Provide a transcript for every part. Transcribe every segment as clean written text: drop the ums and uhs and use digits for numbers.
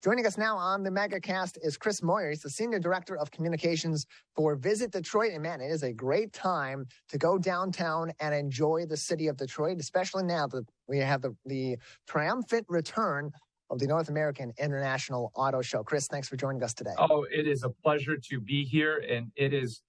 Joining us now on the Megacast is Chris Moyer. He's the Senior Director of Communications for Visit Detroit. And man, it is a great time to go downtown and enjoy the city of Detroit, especially now that we have the triumphant return of the North American International Auto Show. Chris, thanks for joining us today. Oh, it is a pleasure to be here, and it is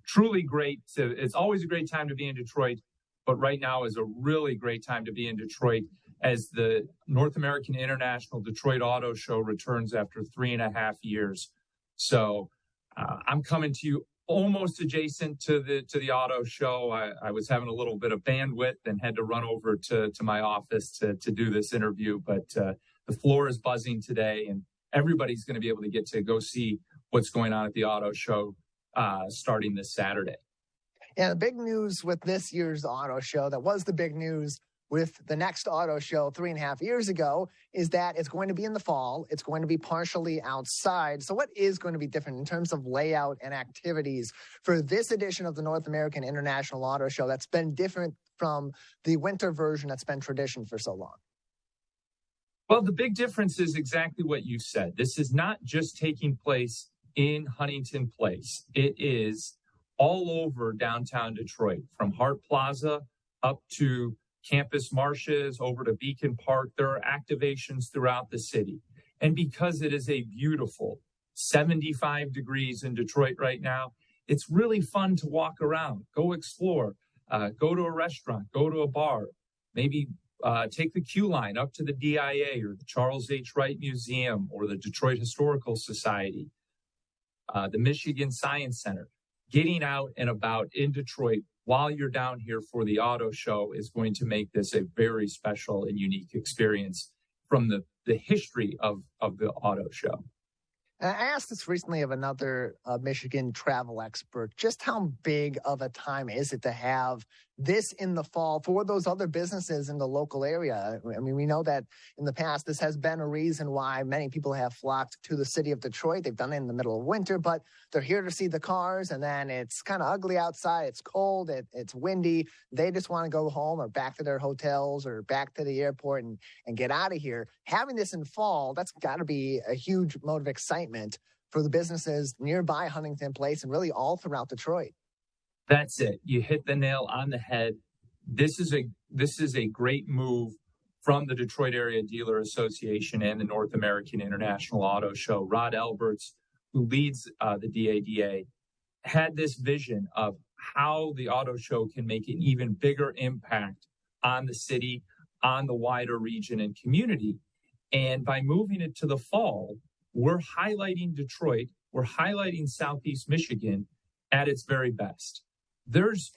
truly great. It's always a great time to be in Detroit, but right now is a really great time to be in Detroit as the North American International Detroit Auto Show returns after 3.5 years. So I'm coming to you almost adjacent to the auto show. I was having a little bit of bandwidth and had to run over to my office to do this interview, but the floor is buzzing today, and everybody's going to be able to get to go see what's going on at the auto show starting this Saturday. Yeah, the big news with this year's auto show, that was the big news with the next auto show 3.5 years ago, is that it's going to be in the fall. It's going to be partially outside. So what is going to be different in terms of layout and activities for this edition of the North American International Auto Show that's been different from the winter version that's been tradition for so long? Well, the big difference is exactly what you said. This is not just taking place in Huntington Place. It is all over downtown Detroit, from Hart Plaza up to Campus Marshes, over to Beacon Park. There are activations throughout the city. And because it is a beautiful 75 degrees in Detroit right now, it's really fun to walk around, go explore, go to a restaurant, go to a bar, maybe take the Q line up to the DIA or the Charles H. Wright Museum or the Detroit Historical Society, the Michigan Science Center. Getting out and about in Detroit while you're down here for the auto show is going to make this a very special and unique experience from the history of the auto show. I asked this recently of another Michigan travel expert, just how big of a time is it to have this in the fall for those other businesses in the local area? I mean, we know that in the past, this has been a reason why many people have flocked to the city of Detroit. They've done it in the middle of winter, but they're here to see the cars, and then it's kind of ugly outside. It's cold. It's windy. They just want to go home or back to their hotels or back to the airport and get out of here. Having this in fall, that's got to be a huge mode of excitement for the businesses nearby Huntington Place and really all throughout Detroit. That's it. You hit the nail on the head. This is a great move from the Detroit Area Dealer Association and the North American International Auto Show. Rod Alberts, who leads the DADA, had this vision of how the auto show can make an even bigger impact on the city, on the wider region and community. And by moving it to the fall, we're highlighting Detroit, we're highlighting Southeast Michigan at its very best. There's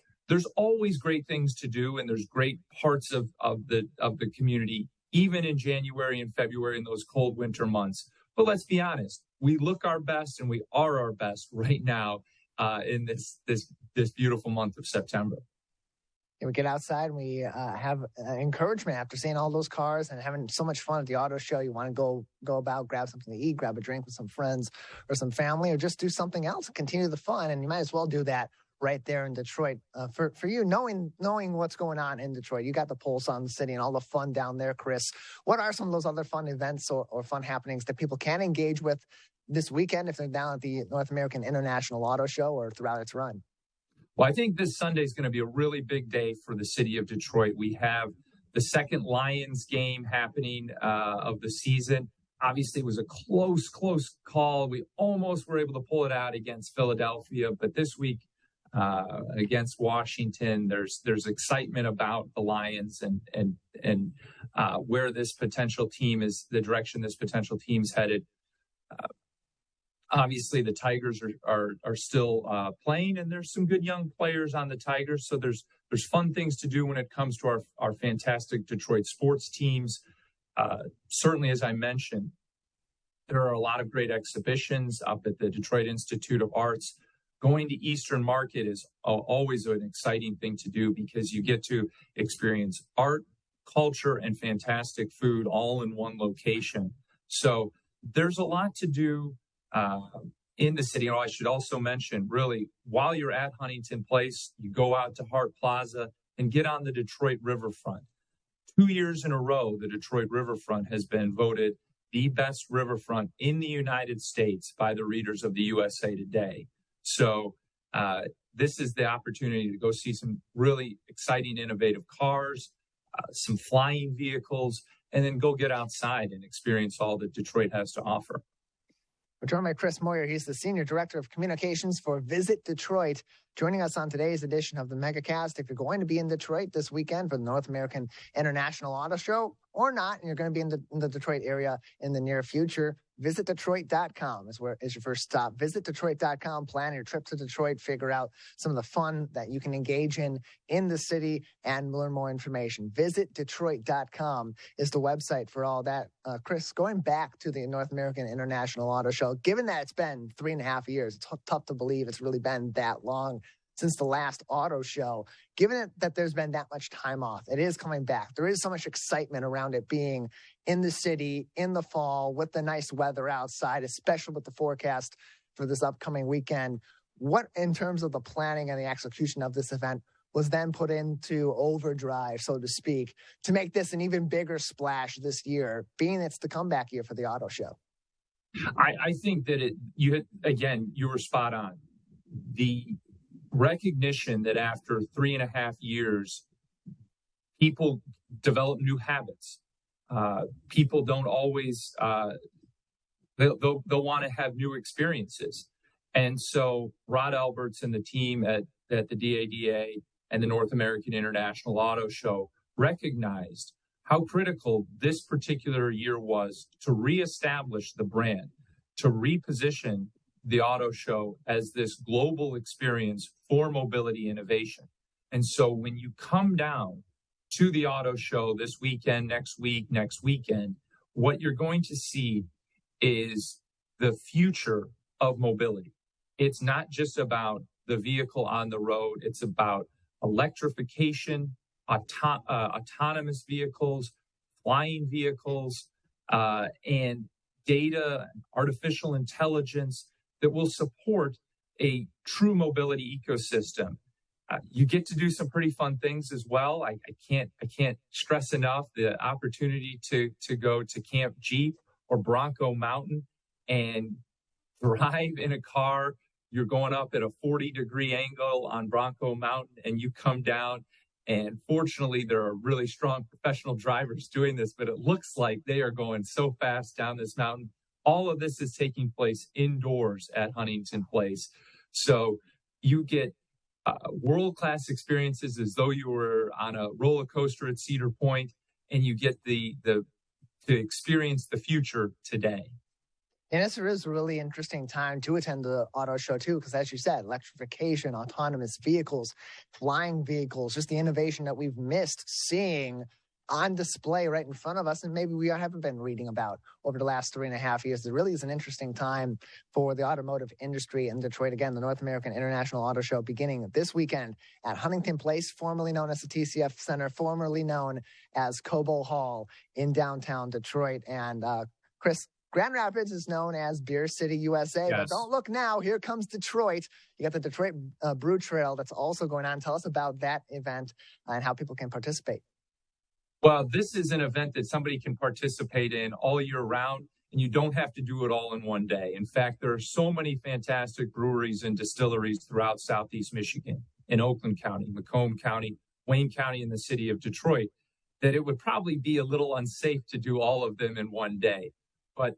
always great things to do, and there's great parts of the community, even in January and February in those cold winter months. But let's be honest, we look our best and we are our best right now in this beautiful month of September. And we get outside and we have encouragement after seeing all those cars and having so much fun at the auto show. You want to go about, grab something to eat, grab a drink with some friends or some family, or just do something else, continue the fun. And you might as well do that right there in Detroit. For you, knowing what's going on in Detroit, you got the pulse on the city and all the fun down there, Chris. What are some of those other fun events or fun happenings that people can engage with this weekend if they're down at the North American International Auto Show or throughout its run? Well, I think this Sunday is going to be a really big day for the city of Detroit. We have the second Lions game happening of the season. Obviously, it was a close call. We almost were able to pull it out against Philadelphia, but this week against Washington, there's excitement about the Lions and where this potential team is, the direction this potential team's headed. Obviously, the Tigers are still playing, and there's some good young players on the Tigers. So there's fun things to do when it comes to our fantastic Detroit sports teams. Certainly, as I mentioned, there are a lot of great exhibitions up at the Detroit Institute of Arts. Going to Eastern Market is always an exciting thing to do because you get to experience art, culture, and fantastic food all in one location. So there's a lot to do in the city. I should also mention, really, while you're at Huntington Place, you go out to Hart Plaza and get on the Detroit Riverfront. 2 years in a row, the Detroit Riverfront has been voted the best riverfront in the United States by the readers of the USA Today. So this is the opportunity to go see some really exciting, innovative cars, some flying vehicles, and then go get outside and experience all that Detroit has to offer. We're joined by Chris Moyer. He's the Senior Director of Communications for Visit Detroit, joining us on today's edition of the Megacast. If you're going to be in Detroit this weekend for the North American International Auto Show or not, and you're going to be in the Detroit area in the near future, visitdetroit.com is your first stop. Visitdetroit.com, plan your trip to Detroit, figure out some of the fun that you can engage in the city, and learn more information. Visitdetroit.com is the website for all that. Chris, going back to the North American International Auto Show, given that it's been 3.5 years, it's tough to believe it's really been that long since the last auto show. Given that there's been that much time off, it is coming back. There is so much excitement around it being in the city in the fall with the nice weather outside, especially with the forecast for this upcoming weekend. What, in terms of the planning and the execution of this event, was then put into overdrive, so to speak, to make this an even bigger splash this year, being it's the comeback year for the auto show? I think that you were spot on. The recognition that after 3.5 years, people develop new habits. People don't always, they'll want to have new experiences. And so Rod Alberts and the team at the DADA and the North American International Auto Show recognized how critical this particular year was to reestablish the brand, to reposition the auto show as this global experience for mobility innovation. And so when you come down to the auto show this weekend, next weekend, what you're going to see is the future of mobility. It's not just about the vehicle on the road. It's about electrification, autonomous vehicles, flying vehicles, and data, artificial intelligence that will support a true mobility ecosystem. You get to do some pretty fun things as well. I can't stress enough the opportunity to go to Camp Jeep or Bronco Mountain and drive in a car. You're going up at a 40-degree angle on Bronco Mountain, and you come down. And fortunately, there are really strong professional drivers doing this, but it looks like they are going so fast down this mountain. All of this is taking place indoors at Huntington Place. So you get world-class experiences as though you were on a roller coaster at Cedar Point, and you get to experience the future today. And this is a really interesting time to attend the auto show, too, because as you said, electrification, autonomous vehicles, flying vehicles, just the innovation that we've missed seeing on display right in front of us, and maybe we haven't been reading about over the last 3.5 years. It really is an interesting time for the automotive industry in Detroit. Again, the North American International Auto Show beginning this weekend at Huntington Place, formerly known as the TCF Center, formerly known as Cobo Hall in downtown Detroit. And Chris, Grand Rapids is known as Beer City, USA, yes. But don't look now. Here comes Detroit. You got the Detroit Brew Trail that's also going on. Tell us about that event and how people can participate. Well, this is an event that somebody can participate in all year round, and you don't have to do it all in one day. In fact, there are so many fantastic breweries and distilleries throughout Southeast Michigan, in Oakland County, Macomb County, Wayne County, and the city of Detroit, that it would probably be a little unsafe to do all of them in one day. But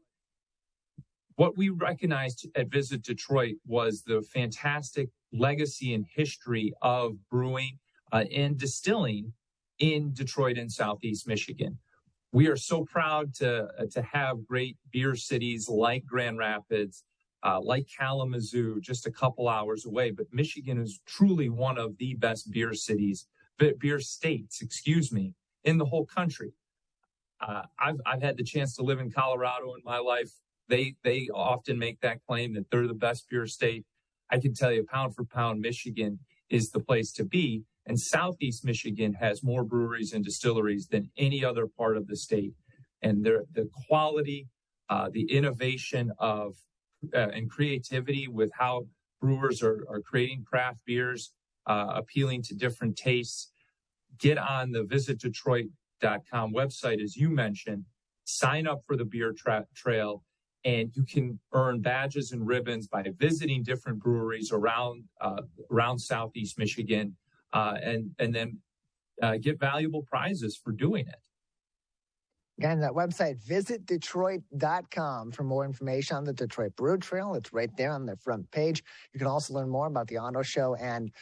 what we recognized at Visit Detroit was the fantastic legacy and history of brewing and distilling in Detroit and Southeast Michigan. We are so proud to have great beer cities like Grand Rapids, like Kalamazoo, just a couple hours away. But Michigan is truly one of the best beer states, in the whole country. I've had the chance to live in Colorado in my life. They often make that claim that they're the best beer state. I can tell you, pound for pound, Michigan is the place to be. And Southeast Michigan has more breweries and distilleries than any other part of the state. And the quality, the innovation of and creativity with how brewers are creating craft beers, appealing to different tastes. Get on the visitdetroit.com website, as you mentioned, sign up for the beer trail, and you can earn badges and ribbons by visiting different breweries around Southeast Michigan, and then get valuable prizes for doing it. Again, that website, visitdetroit.com for more information on the Detroit Brew Trail. It's right there on the front page. You can also learn more about the auto show and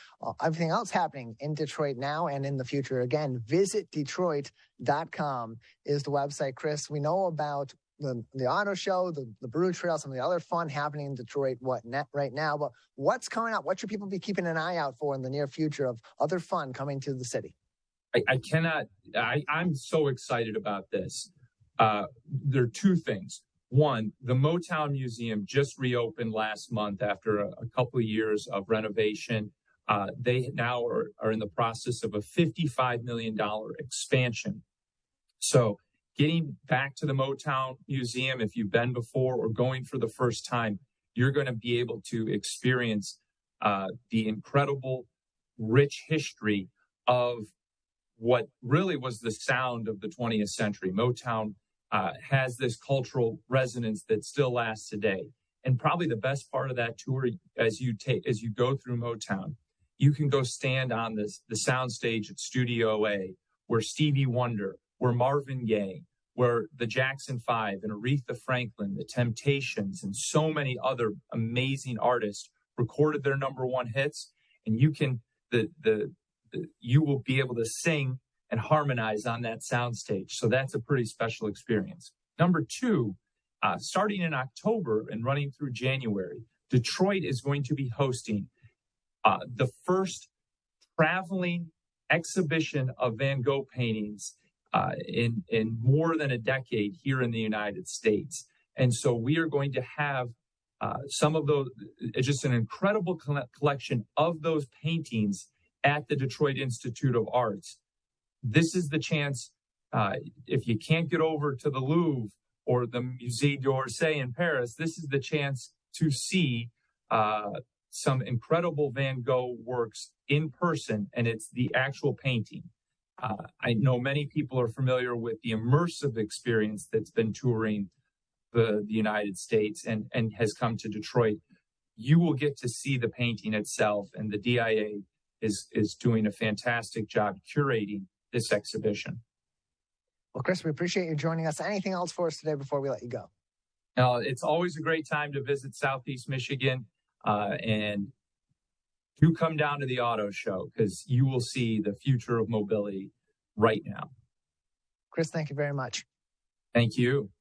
everything else happening in Detroit now and in the future. Again, visitdetroit.com is the website. Chris, we know about the auto show, the Brew Trail, some of the other fun happening in Detroit right now. But what's coming up? What should people be keeping an eye out for in the near future of other fun coming to the city? I'm so excited about this. There are two things. One, the Motown Museum just reopened last month after a couple of years of renovation. They now are in the process of a $55 million expansion. So getting back to the Motown Museum, if you've been before or going for the first time, you're going to be able to experience the incredible, rich history of what really was the sound of the 20th century. Motown has this cultural resonance that still lasts today. And probably the best part of that tour, as you go through Motown, you can go stand on the soundstage at Studio A, where Stevie Wonder, where Marvin Gaye, where the Jackson 5 and Aretha Franklin, the Temptations, and so many other amazing artists recorded their number one hits. And you can you will be able to sing and harmonize on that soundstage. So that's a pretty special experience. Number two, starting in October and running through January, Detroit is going to be hosting the first traveling exhibition of Van Gogh paintings in more than a decade here in the United States. And so we are going to have some of those, just an incredible collection of those paintings at the Detroit Institute of Arts. This is the chance, if you can't get over to the Louvre or the Musée d'Orsay in Paris, this is the chance to see some incredible Van Gogh works in person, and it's the actual painting. I know many people are familiar with the immersive experience that's been touring the United States and has come to Detroit. You will get to see the painting itself, and the DIA is doing a fantastic job curating this exhibition. Well, Chris, we appreciate you joining us. Anything else for us today before we let you go? It's always a great time to visit Southeast Michigan, and do come down to the auto show because you will see the future of mobility right now. Chris, thank you very much. Thank you.